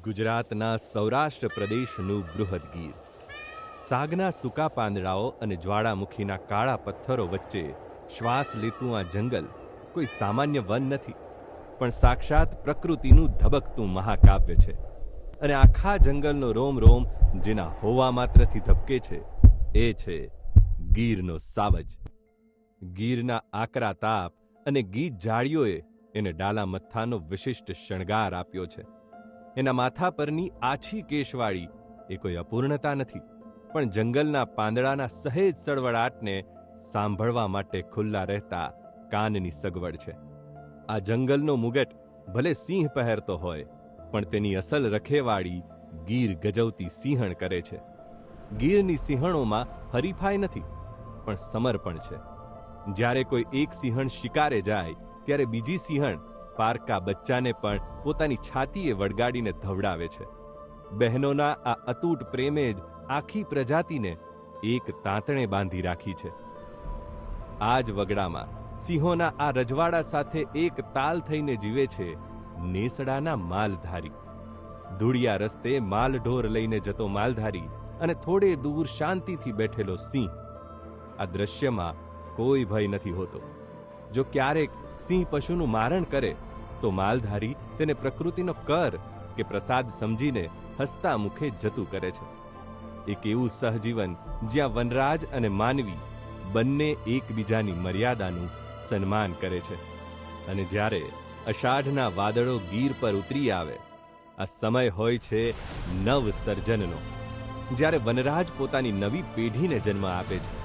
ગુજરાતના સૌરાષ્ટ્ર પ્રદેશનું બૃહદ ગીર. સાગના સૂકા પાંદડાઓ અને જ્વાળામુખીના કાળા પથ્થરો વચ્ચે શ્વાસ લેતું આ જંગલ કોઈ સામાન્ય વન નથી, પણ સાક્ષાત પ્રકૃતિનું ધબકતું મહાકાવ્ય છે. અને આખા જંગલનો રોમ રોમ જેના હોવા માત્રથી ધબકે છે એ છે ગીરનો સાવજ. ગીરના આકરા તાપ અને ગીચ ઝાડીઓએ એને ડાલા મથ્થાનો વિશિષ્ટ શણગાર આપ્યો છે. એના માથા પરની આછી કેશવાળી એ કોઈ અપૂર્ણતા નથી, પણ જંગલના પાંદડાના સહેજ સળવળાટને સાંભળવા માટે ખુલ્લા રહેતા કાનની સગવડ છે. આ જંગલનો મુગટ ભલે સિંહ પહેરતો હોય, પણ તેની અસલ રખેવાળી ગીર ગજવતી સિંહણ કરે છે. ગીરની સિંહણોમાં હરીફાઈ નથી, પણ સમર્પણ છે. જ્યારે કોઈ એક સિંહણ શિકારે જાય ત્યારે બીજી સિંહણ પારકા બચ્ચાને પણ પોતાની છાતીએ વળગાડીને ધવડાવે છે. બહેનોના આ અતૂટ પ્રેમે જ આખી પ્રજાતિને એક તાંતણે બાંધી રાખી છે. આ જ વગડામાં સિંહોના આ રજવાડા સાથે એક તાલ થઈને જીવે છે નેસડાના માલધારી. ધૂળિયા રસ્તે માલઢોર લઈને જતો માલધારી અને થોડે દૂર શાંતિથી બેઠેલો સિંહ. આ દ્રશ્યમાં કોઈ ભય નથી હોતો. જો ક્યારેક સિંહ પશુનું મારણ કરે તો માલધારી તેને પ્રકૃતિનો કર કે પ્રસાદ સમજીને હસતા મુખે જતું કરે છે. એક એવું સહજીવન જ્યાં વનરાજ અને માનવી બંને એકબીજાની મર્યાદાનું સન્માન કરે છે. અને જ્યારે અષાઢના વાદળો ગીર પર ઉતરી આવે, આ સમય હોય છે નવ સર્જનનો. જ્યારે વનરાજ પોતાની નવી પેઢીને જન્મ આપે છે.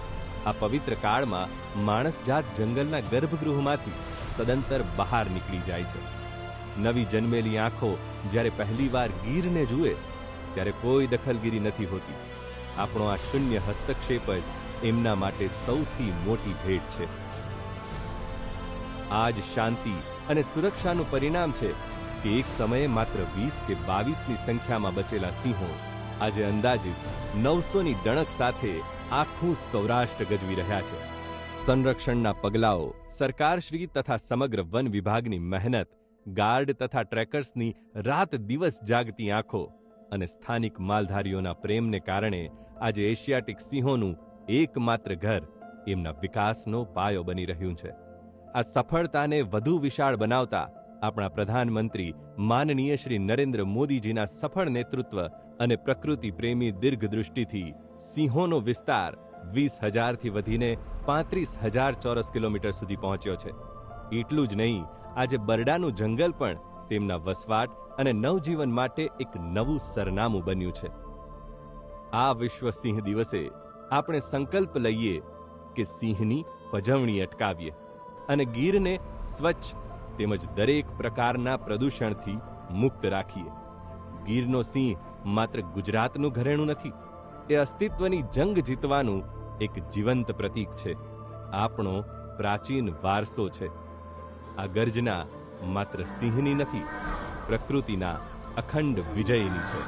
આ પવિત્ર કાળમાં માણસજાત જંગલના ગર્ભગૃહમાંથી સદંતર બહાર નીકળી જાય છે. નવી જન્મેલી આંખો જ્યારે પહેલીવાર ગીરને જુએ ત્યારે કોઈ દખલગીરી નથી હોતી. આપણો આ શૂન્ય હસ્તક્ષેપ જ એમના માટે સૌથી મોટી ભેટ છે. આ જ શાંતિ અને સુરક્ષાનું પરિણામ છે કે એક સમયે માત્ર 20 કે 22ની સંખ્યામાં બચેલા સિંહો આજે અંદાજિત 900ની ડણક સાથે આખું સૌરાષ્ટ્ર ગજવી રહ્યા છે. સંરક્ષણના પગલાઓ, સરકારશ્રી તથા સમગ્ર વન વિભાગની મહેનત, ગાર્ડ તથા ટ્રેકર્સની રાત દિવસ જાગતી આંખો અને સ્થાનિક માલધારીઓના પ્રેમને કારણે આજે એશિયાટિક સિંહોનું એકમાત્ર ઘર એમના વિકાસનો પાયો બની રહ્યું છે. આ સફળતાને વધુ વિશાળ બનાવતા આપણા પ્રધાનમંત્રી માનનીય શ્રી નરેન્દ્ર મોદીજીના સફળ નેતૃત્વ અને પ્રકૃતિ પ્રેમી દીર્ઘદૃષ્ટિથી સિંહોનો વિસ્તાર 20,000થી વધીને 35,000 ચોરસ કિલોમીટર સુધી પહોંચ્યો છે. એટલું જ નહીં, આજે બરડાનું જંગલ પણ તેમના વસવાટ અને નવજીવન માટે એક નવું સરનામું બન્યું છે. આ વિશ્વ સિંહ દિવસે આપણે સંકલ્પ લઈએ કે સિંહની પજવણી અટકાવીએ અને ગીરને સ્વચ્છ તેમજ દરેક પ્રકારના પ્રદૂષણથી મુક્ત રાખીએ. ગીરનો સિંહ માત્ર ગુજરાતનું ઘરેણું નથી, એ અસ્તિત્વની જંગ જીતવાનું એક જીવંત પ્રતીક છે. આપણો પ્રાચીન વારસો છે. આ ગર્જના માત્ર સિંહની નથી, પ્રકૃતિના અખંડ વિજયની છે.